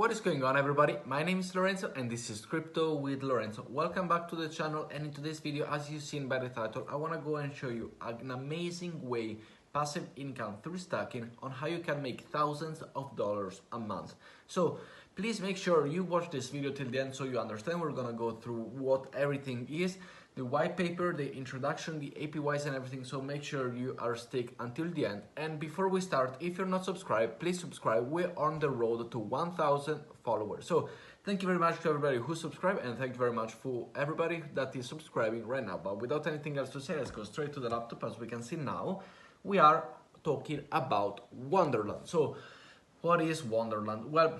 What is going on, everybody? My name is Lorenzo and this is Crypto with Lorenzo. Welcome back to the channel, and in today's video, as you've seen by the title, I want to go and show you an amazing way, passive income through stacking, on how you can make thousands of dollars a month. So please make sure you watch this video till the end so you understand. We're gonna go through what everything is, the white paper, the introduction, the APYs and everything, so make sure you are stick until the end. And before we start, if you're not subscribed, please subscribe. We're on the road to 1,000 followers. So thank you very much to everybody who subscribed, and thank you very much for everybody that is subscribing right now. But without anything else to say, let's go straight to the laptop. As we can see now, we are talking about Wonderland. So what is Wonderland? Well,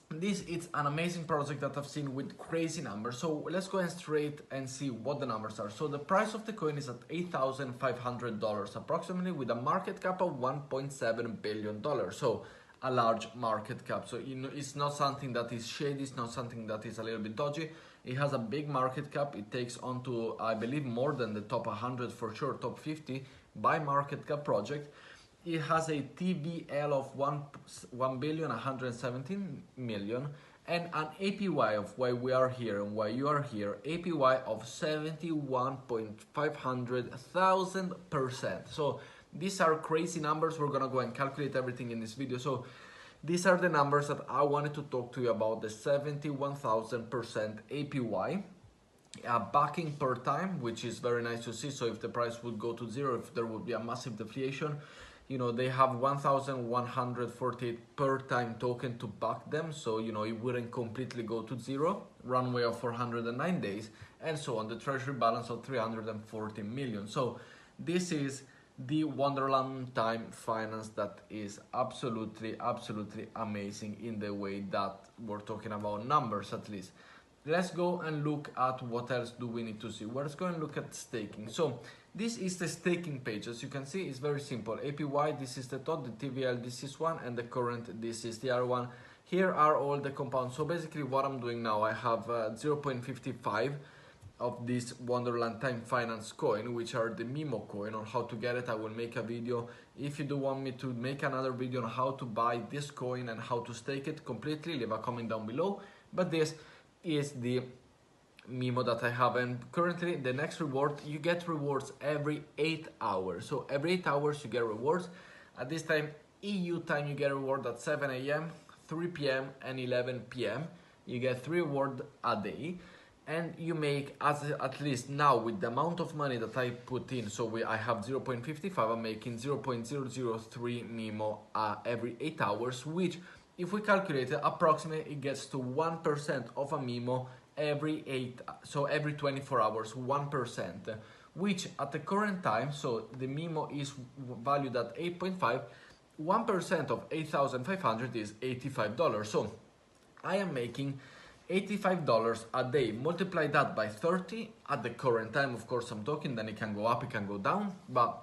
this is an amazing project that I've seen with crazy numbers. So let's go and straight and see what the numbers are. So the price of the coin is at $8,500 approximately, with a market cap of $1.7 billion. So a large market cap. So it's not something that is shady, it's not something that is a little bit dodgy. It has a big market cap. It takes on to, I believe, more than the top 100 for sure, top 50 by market cap project. It has a TVL of 1,117,000,000 and an APY of why we are here and why you are here, APY of 71,500,000%. So these are crazy numbers. We're gonna go and calculate everything in this video. So these are the numbers that I wanted to talk to you about: the 71,000% APY. Backing per time, which is very nice to see. So if the price would go to zero, if there would be a massive deflation, you know, they have 1,148 per time token to back them. So, you know, it wouldn't completely go to zero. Runway of 409 days and so on. The treasury balance of 340 million. So this is the Wonderland time finance that is absolutely amazing in the way that we're talking about numbers, at least. Let's go and look at what else do we need to see. Let's go and look at staking. So this is the staking page. As you can see, it's very simple. APY, this is the top, the TVL, this is one, and the current, this is the other one. Here are all the compounds. So basically what I'm doing now, I have 0.55 of this Wonderland time finance coin, which are the Mimo coin. On how to get it, I will make a video. If you do want me to make another video on how to buy this coin and how to stake it completely, leave a comment down below. But this is the Mimo that I have, and currently the next reward, you get rewards every 8 hours. So every 8 hours you get rewards. At this time, EU time, you get a reward at 7 a.m., 3 p.m. and 11 p.m. You get 3 rewards a day, and you make, at least now with the amount of money that I put in, so I have 0.55, I'm making 0.003 Mimo every 8 hours, which if we calculate it, approximately it gets to 1% of a Mimo every 24 hours, 1%, which at the current time, so the Mimo is valued at 8.5, 1% of 8,500 is $85. So I am making $85 a day. Multiply that by 30 at the current time. Of course, I'm talking, then it can go up, it can go down, but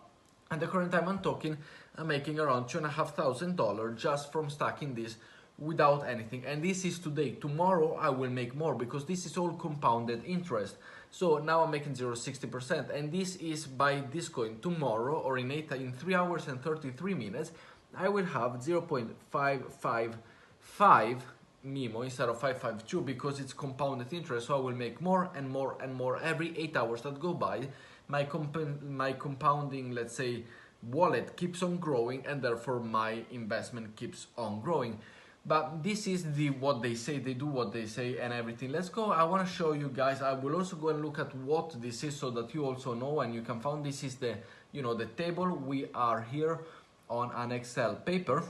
at the current time I'm talking, I'm making around $2,500 just from stacking this without anything. And this is today. Tomorrow I will make more because this is all compounded interest. So now I'm making 0.60%, and this is by this coin. Tomorrow, or in 3 hours and 33 minutes, I will have 0.555 Mimo instead of 552 because it's compounded interest. So I will make more and more and more every 8 hours that go by. My compounding, let's say, wallet keeps on growing, and therefore my investment keeps on growing. But this is what they say, they do what they say and everything. Let's go. I want to show you guys. I will also go and look at what this is so that you also know and you can find. This is the, you know, the table. We are here on an Excel paper.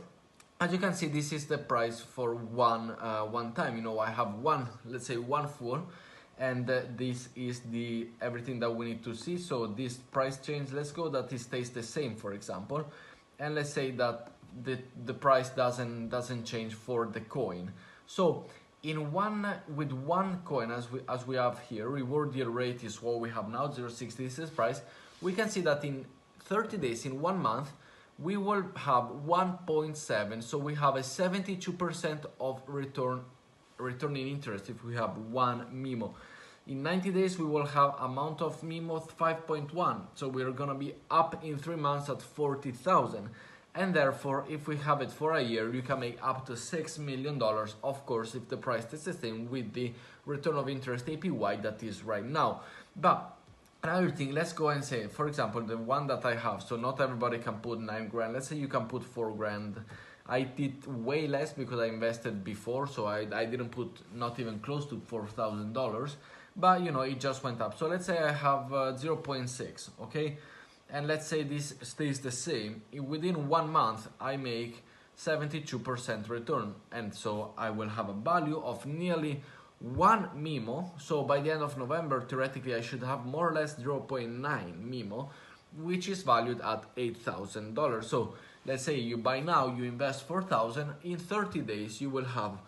As you can see, this is the price for one time. You know, I have one, let's say one full, and this is the everything that we need to see. So this price change, let's go that it stays the same, for example, and let's say that the price doesn't change for the coin. So with one coin, as we have here, reward yield rate is what we have now, 0.60. This is price. We can see that in 30 days, in 1 month, we will have 1.7. So we have a 72% of return in interest if we have one Mimo. In 90 days, we will have amount of Mimo 5.1. So we're gonna be up in 3 months at 40,000. And therefore, if we have it for a year, you can make up to $6 million, of course, if the price is the same with the return of interest APY that is right now. But another thing, let's go and say, for example, the one that I have, so not everybody can put 9 grand, let's say you can put 4 grand. I did way less because I invested before, so I didn't put not even close to $4,000, but you know, it just went up. So let's say I have 0.6, okay? And let's say this stays the same. Within 1 month, I make 72% return. And so I will have a value of nearly 1 MIMO. So by the end of November, theoretically, I should have more or less 0.9 MIMO, which is valued at $8,000. So let's say you buy now, you invest 4,000. In 30 days, you will have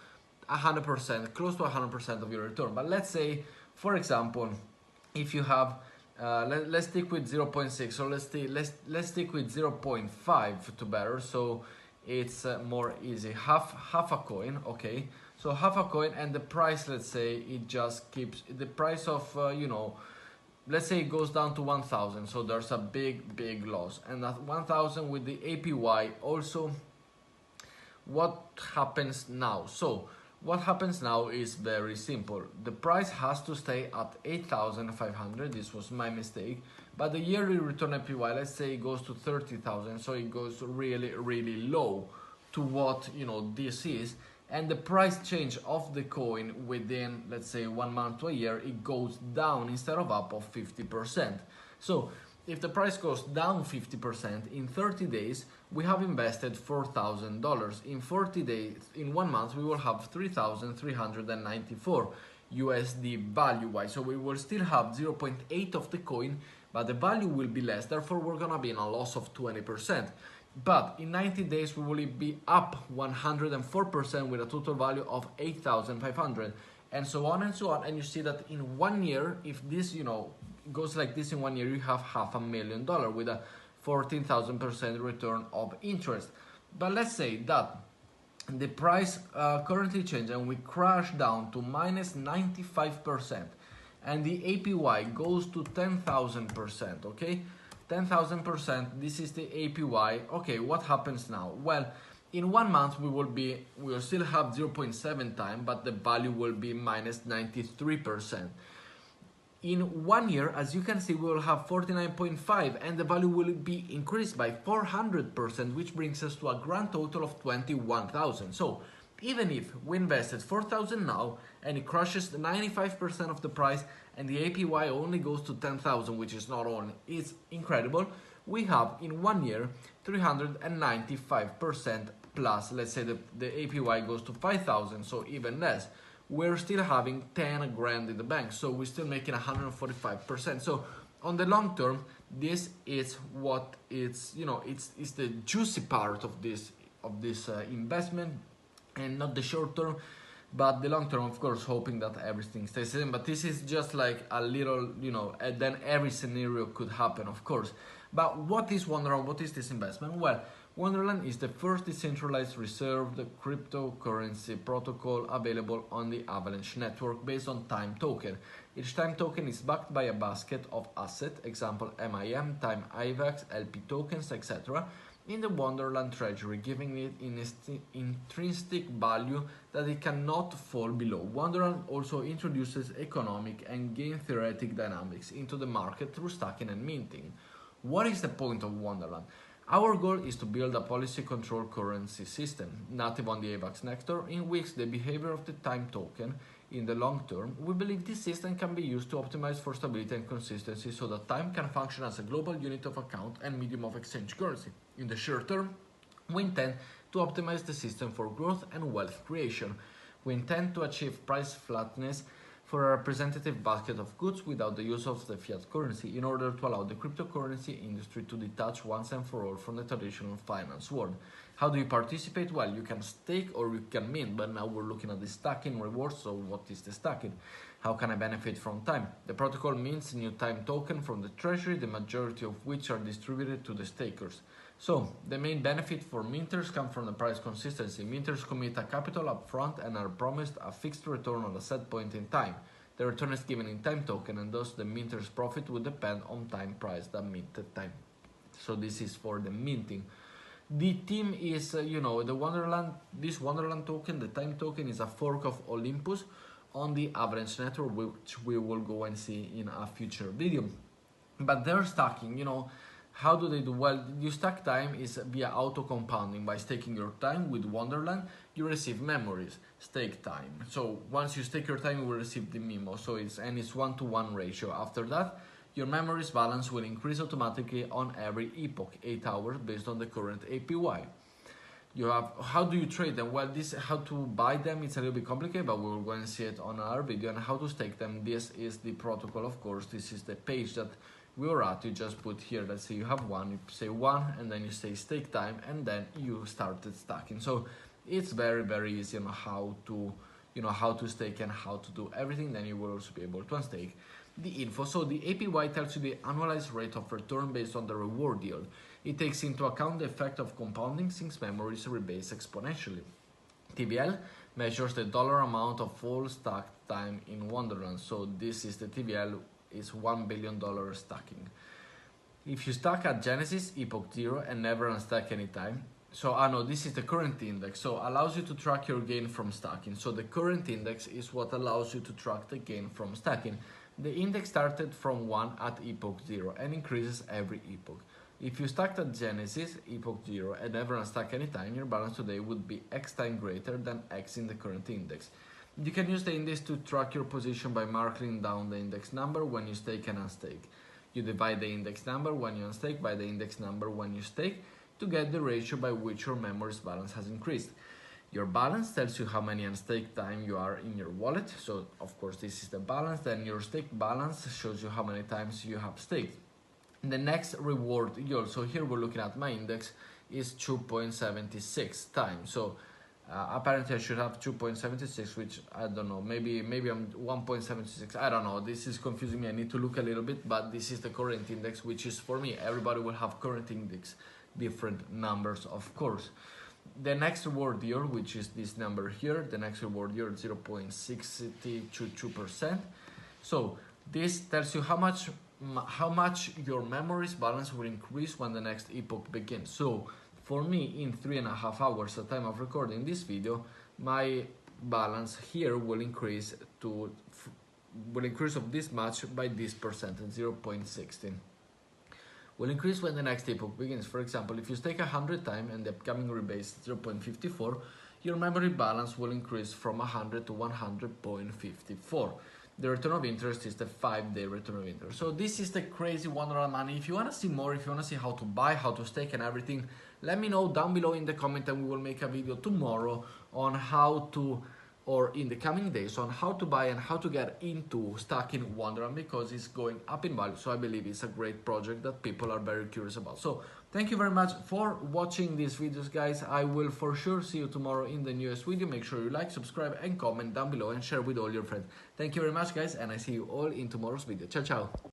100%, close to 100% of your return. But let's say, for example, if you have let's stick with 0.6, so let's stick with 0.5 to better, so it's more easy. Half a coin, okay, so half a coin, and the price, let's say it just keeps the price of you know, let's say it goes down to 1,000, so there's a big loss. And at 1,000 with the APY also, what happens now? So what happens now is very simple. The price has to stay at 8,500. This was my mistake. But the yearly return APY, let's say it goes to 30,000. So it goes really low to what, you know, this is. And the price change of the coin within, let's say, 1 month to a year, it goes down instead of up of 50%. So if the price goes down 50%, in 30 days, we have invested $4,000. In 40 days, in 1 month, we will have 3,394 USD value-wise. So we will still have 0.8 of the coin, but the value will be less. Therefore, we're gonna be in a loss of 20%. But in 90 days, we will be up 104% with a total value of 8,500, and so on and so on. And you see that in 1 year, if this, you know, goes like this in 1 year, you have $500,000 with a 14,000% return of interest. But let's say that the price currently changed and we crash down to minus 95%, and the APY goes to 10,000%, okay? 10,000%, this is the APY. Okay, what happens now? Well, in 1 month we will still have 0.7 time, but the value will be minus 93%. In 1 year, as you can see, we will have 49.5, and the value will be increased by 400%, which brings us to a grand total of 21,000. So even if we invested 4,000 now and it crushes 95% of the price and the APY only goes to 10,000, which is not only, it's incredible, we have in 1 year 395% plus. Let's say the APY goes to 5,000, so even less. We're still having 10 grand in the bank, so we're still making 145%. So on the long term, this is what it's, you know, it's the juicy part of this investment, and not the short term, but the long term, of course, hoping that everything stays the same. But this is just like a little, you know, and then every scenario could happen, of course. But what is Wonderland? What is this investment? Well, Wonderland is the first decentralized reserved cryptocurrency protocol available on the Avalanche Network based on TIME token. Each TIME token is backed by a basket of assets, example MIM, TIME-AVAX LP Tokens, etc., in the Wonderland treasury, giving it intrinsic value that it cannot fall below. Wonderland also introduces economic and game-theoretic dynamics into the market through stacking and minting. What is the point of Wonderland? Our goal is to build a policy control currency system native on the AVAX network in which the behavior of the TIME token in the long term. We believe this system can be used to optimize for stability and consistency so that TIME can function as a global unit of account and medium of exchange currency. In the short term, we intend to optimize the system for growth and wealth creation. We intend to achieve price flatness for a representative basket of goods without the use of the fiat currency in order to allow the cryptocurrency industry to detach once and for all from the traditional finance world. How do you participate? Well, you can stake or you can mint, but now we're looking at the stacking rewards. So what is the stacking? How can I benefit from TIME? The protocol mints new TIME token from the treasury, the majority of which are distributed to the stakers. So the main benefit for minters come from the price consistency. Minters commit a capital up front and are promised a fixed return on a set point in time. The return is given in TIME token, and thus the minter's profit would depend on TIME price that minted TIME. So this is for the minting. The team is, the Wonderland, this Wonderland token, the time token, is a fork of Olympus on the Avalanche Network, which we will go and see in a future video. But they're stacking, how do they do? Well, you stack time is via auto compounding. By staking your time with Wonderland, you receive memories, stake time. So once you stake your time, you will receive the memo. So it's 1-to-1 ratio. After that, your memories balance will increase automatically on every epoch, 8 hours, based on the current APY. You have, how do you trade them? Well, how to buy them, it's a little bit complicated, but we will go and see it on our video. And how to stake them, this is the protocol, of course. This is the page that we were at. You just put here, let's say you have one, you say one, and then you say stake time, and then you started stacking. So it's very, very easy on how to stake and how to do everything. Then you will also be able to unstake the info. So the APY tells you the annualized rate of return based on the reward yield. It takes into account the effect of compounding since memories rebase exponentially. TVL measures the dollar amount of full stack time in Wonderland. So this is the TVL, is $1 billion stacking. If you stack at Genesis, epoch 0, and never unstack any time. So no, this is the current index. So allows you to track your gain from stacking. So the current index is what allows you to track the gain from stacking. The index started from 1 at epoch 0 and increases every epoch. If you stacked at Genesis, epoch 0, and never unstack any time, your balance today would be X time greater than X in the current index. You can use the index to track your position by marking down the index number when you stake and unstake. You divide the index number when you unstake by the index number when you stake to get the ratio by which your memories balance has increased. Your balance tells you how many unstake time you are in your wallet. So of course this is the balance. Then your stake balance shows you how many times you have staked. The next reward yield, so here we're looking at my index, is 2.76 times. So apparently I should have 2.76, which I don't know, maybe I'm 1.76, I don't know, this is confusing me, I need to look a little bit, but this is the current index, which is for me. Everybody will have current index, different numbers, of course. The next reward yield, which is this number here, the next reward yield 0.622%. So this tells you how much your memories balance will increase when the next epoch begins. So for me, in 3.5 hours at the time of recording this video, my balance here will increase of this much by this percentage, 0.16. Will increase when the next epoch begins. For example, if you stake 100 times and the upcoming rebase 0.54, your memory balance will increase from 100 to 100.54. The return of interest is the 5-day return of interest. So this is the crazy Wonderland money. If you want to see more, if you want to see how to buy, how to stake and everything, let me know down below in the comment, and we will make a video tomorrow on how to, or in the coming days, on how to buy and how to get into stacking Wonderland, because it's going up in value. So I believe it's a great project that people are very curious about. So thank you very much for watching these videos, guys. I will for sure see you tomorrow in the newest video. Make sure you like, subscribe and comment down below and share with all your friends. Thank you very much, guys, and I see you all in tomorrow's video. Ciao, ciao.